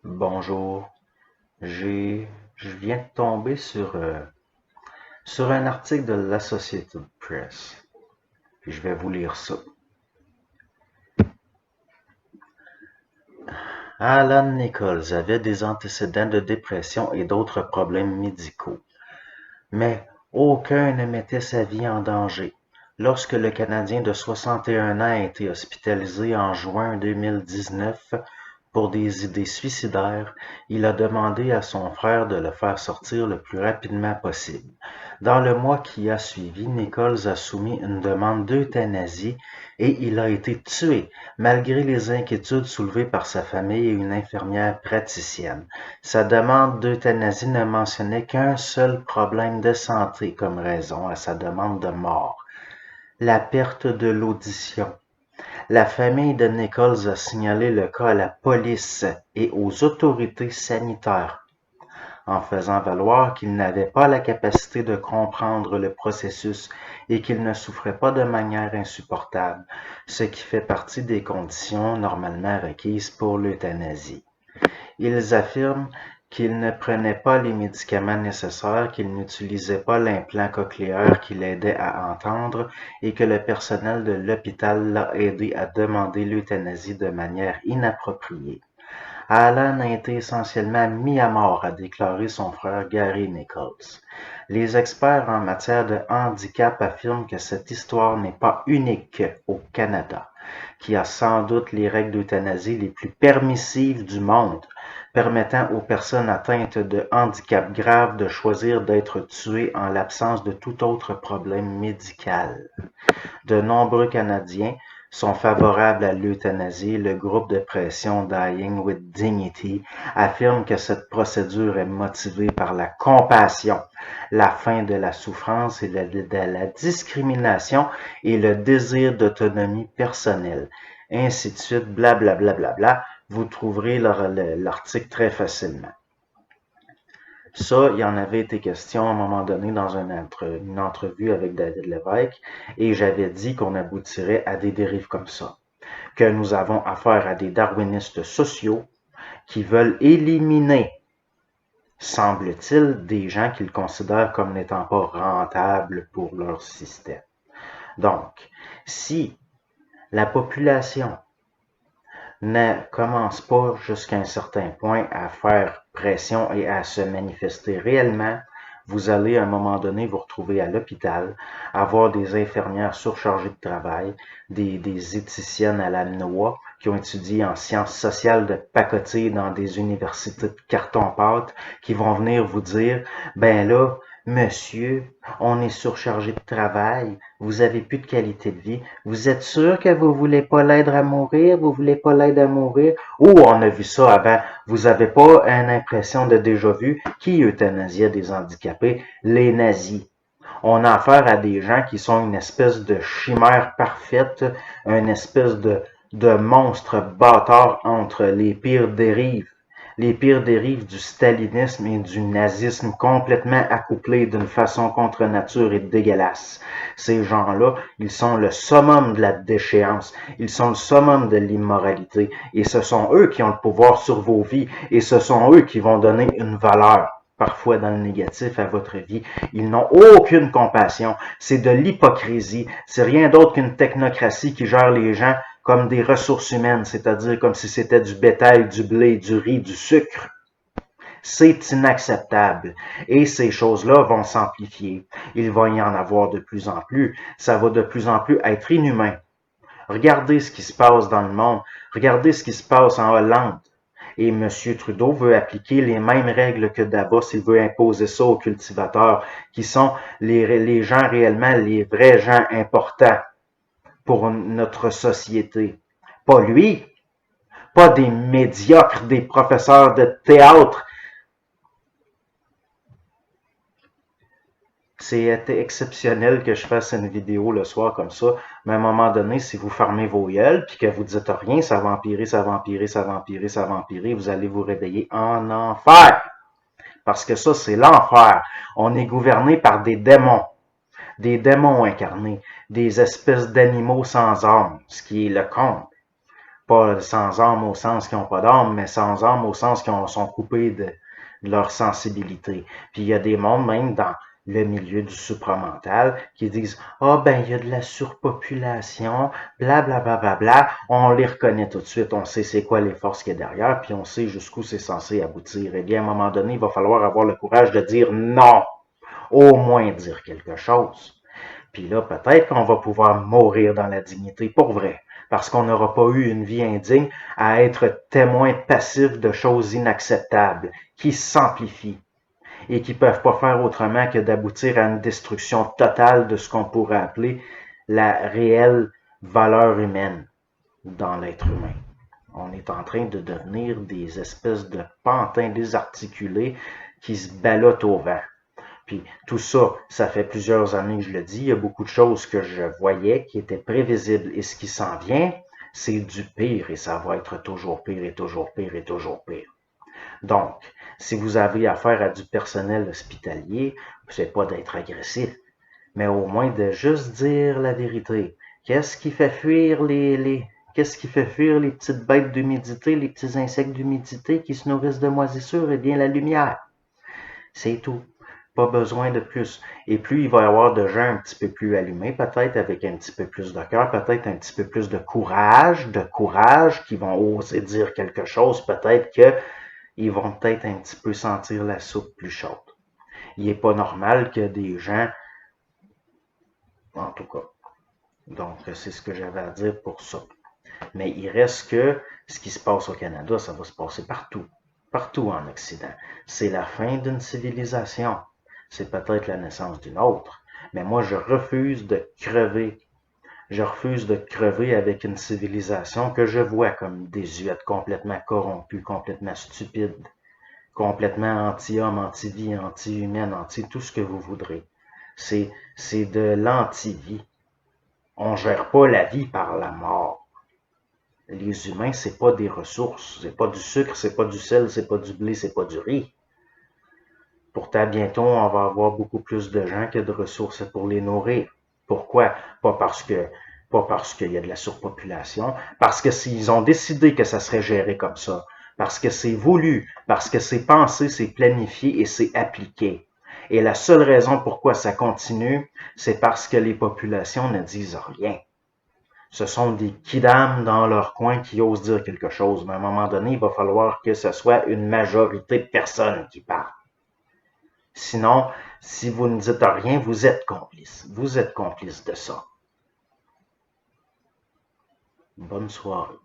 Bonjour, je viens de tomber sur un article de l'Associated Press, puis je vais vous lire ça. Alan Nichols avait des antécédents de dépression et d'autres problèmes médicaux, mais aucun ne mettait sa vie en danger. Lorsque le Canadien de 61 ans a été hospitalisé en juin 2019 pour des idées suicidaires, il a demandé à son frère de le faire sortir le plus rapidement possible. Dans le mois qui a suivi, Nichols a soumis une demande d'euthanasie et il a été tué, malgré les inquiétudes soulevées par sa famille et une infirmière praticienne. Sa demande d'euthanasie ne mentionnait qu'un seul problème de santé comme raison à sa demande de mort: la perte de l'audition. La famille de Nichols a signalé le cas à la police et aux autorités sanitaires, en faisant valoir qu'il n'avait pas la capacité de comprendre le processus et qu'il ne souffrait pas de manière insupportable, ce qui fait partie des conditions normalement requises pour l'euthanasie. Ils affirment qu'il ne prenait pas les médicaments nécessaires, qu'il n'utilisait pas l'implant cochléaire qui l'aidait à entendre et que le personnel de l'hôpital l'a aidé à demander l'euthanasie de manière inappropriée. Alan a été essentiellement mis à mort, a déclaré son frère Gary Nichols. Les experts en matière de handicap affirment que cette histoire n'est pas unique au Canada, qui a sans doute les règles d'euthanasie les plus permissives du monde, permettant aux personnes atteintes de handicap grave de choisir d'être tuées en l'absence de tout autre problème médical. De nombreux Canadiens sont favorables à l'euthanasie. Le groupe de pression Dying with Dignity affirme que cette procédure est motivée par la compassion, la fin de la souffrance et de la discrimination et le désir d'autonomie personnelle. Ainsi de suite, blablabla. Bla, bla, bla, bla. Vous trouverez l'article très facilement. Ça, il en avait été question à un moment donné dans une entrevue avec David Lévesque, et j'avais dit qu'on aboutirait à des dérives comme ça, que nous avons affaire à des darwinistes sociaux qui veulent éliminer, semble-t-il, des gens qu'ils considèrent comme n'étant pas rentables pour leur système. Donc, si la population ne commence pas jusqu'à un certain point à faire pression et à se manifester réellement, vous allez à un moment donné vous retrouver à l'hôpital, avoir des infirmières surchargées de travail, des éthiciennes à la noix qui ont étudié en sciences sociales de pacotille dans des universités de carton-pâte, qui vont venir vous dire, ben là, monsieur, on est surchargé de travail, vous avez plus de qualité de vie, vous êtes sûr que vous voulez pas l'aide à mourir, vous voulez pas l'aide à mourir? Ou on a vu ça avant, vous avez pas une impression de déjà vu? Qui euthanasiait des handicapés? Les nazis. On a affaire à des gens qui sont une espèce de chimère parfaite, une espèce de monstre bâtard entre les pires dérives du stalinisme et du nazisme complètement accouplés d'une façon contre nature et dégueulasse. Ces gens-là, ils sont le summum de la déchéance, ils sont le summum de l'immoralité, et ce sont eux qui ont le pouvoir sur vos vies, et ce sont eux qui vont donner une valeur parfois dans le négatif à votre vie. Ils n'ont aucune compassion. C'est de l'hypocrisie. C'est rien d'autre qu'une technocratie qui gère les gens comme des ressources humaines, c'est-à-dire comme si c'était du bétail, du blé, du riz, du sucre. C'est inacceptable. Et ces choses-là vont s'amplifier. Il va y en avoir de plus en plus. Ça va de plus en plus être inhumain. Regardez ce qui se passe dans le monde. Regardez ce qui se passe en Hollande. Et M. Trudeau veut appliquer les mêmes règles que Davos. Il veut imposer ça aux cultivateurs, qui sont les gens réellement, les vrais gens importants pour notre société. Pas lui, pas des médiocres, des professeurs de théâtre. C'est exceptionnel que je fasse une vidéo le soir comme ça, mais à un moment donné, si vous fermez vos gueules puis que vous dites rien, ça va empirer, ça va empirer, ça va empirer, ça va empirer, vous allez vous réveiller en enfer. Parce que ça, c'est l'enfer. On est gouverné par des démons incarnés, des espèces d'animaux sans âme, ce qui est le comble. Pas sans âme au sens qu'ils n'ont pas d'âme, mais sans âme au sens qu'ils sont coupés de leur sensibilité. Puis il y a des mondes, même dans le milieu du supramental, qui disent ah ben il y a de la surpopulation, bla bla bla bla bla. On les reconnaît tout de suite, on sait c'est quoi les forces qu'il y a derrière, puis on sait jusqu'où c'est censé aboutir. Eh bien, à un moment donné, il va falloir avoir le courage de dire non, au moins dire quelque chose. Puis là, peut-être qu'on va pouvoir mourir dans la dignité pour vrai, parce qu'on n'aura pas eu une vie indigne à être témoin passif de choses inacceptables, qui s'amplifient et qui ne peuvent pas faire autrement que d'aboutir à une destruction totale de ce qu'on pourrait appeler la réelle valeur humaine dans l'être humain. On est en train de devenir des espèces de pantins désarticulés qui se ballottent au vent. Puis tout ça, ça fait plusieurs années que je le dis, il y a beaucoup de choses que je voyais qui étaient prévisibles. Et ce qui s'en vient, c'est du pire et ça va être toujours pire et toujours pire et toujours pire. Donc, si vous avez affaire à du personnel hospitalier, c'est pas d'être agressif, mais au moins de juste dire la vérité. Qu'est-ce qui fait fuir qu'est-ce qui fait fuir les petites bêtes d'humidité, les petits insectes d'humidité qui se nourrissent de moisissures? Eh bien, la lumière. C'est tout. Pas besoin de plus. Et plus il va y avoir de gens un petit peu plus allumés, peut-être avec un petit peu plus de cœur, peut-être un petit peu plus de courage, qui vont oser dire quelque chose, peut-être qu'ils vont peut-être un petit peu sentir la soupe plus chaude. Il n'est pas normal que des gens, en tout cas. Donc, c'est ce que j'avais à dire pour ça. Mais il reste que ce qui se passe au Canada, ça va se passer partout. Partout en Occident. C'est la fin d'une civilisation. C'est peut-être la naissance d'une autre. Mais moi, je refuse de crever. Je refuse de crever avec une civilisation que je vois comme désuète, complètement corrompue, complètement stupide, complètement anti-homme, anti-vie, anti-humaine, anti-tout ce que vous voudrez. C'est de l'anti-vie. On gère pas la vie par la mort. Les humains, c'est pas des ressources. C'est pas du sucre, c'est pas du sel, c'est pas du blé, c'est pas du riz. Pourtant, bientôt, on va avoir beaucoup plus de gens que de ressources pour les nourrir. Pourquoi? Pas parce qu'il y a de la surpopulation, parce que s'ils ont décidé que ça serait géré comme ça, parce que c'est voulu, parce que c'est pensé, c'est planifié et c'est appliqué. Et la seule raison pourquoi ça continue, c'est parce que les populations ne disent rien. Ce sont des kidams dans leur coin qui osent dire quelque chose, mais à un moment donné, il va falloir que ce soit une majorité de personnes qui parlent. Sinon, si vous ne dites rien, vous êtes complice. Vous êtes complice de ça. Bonne soirée.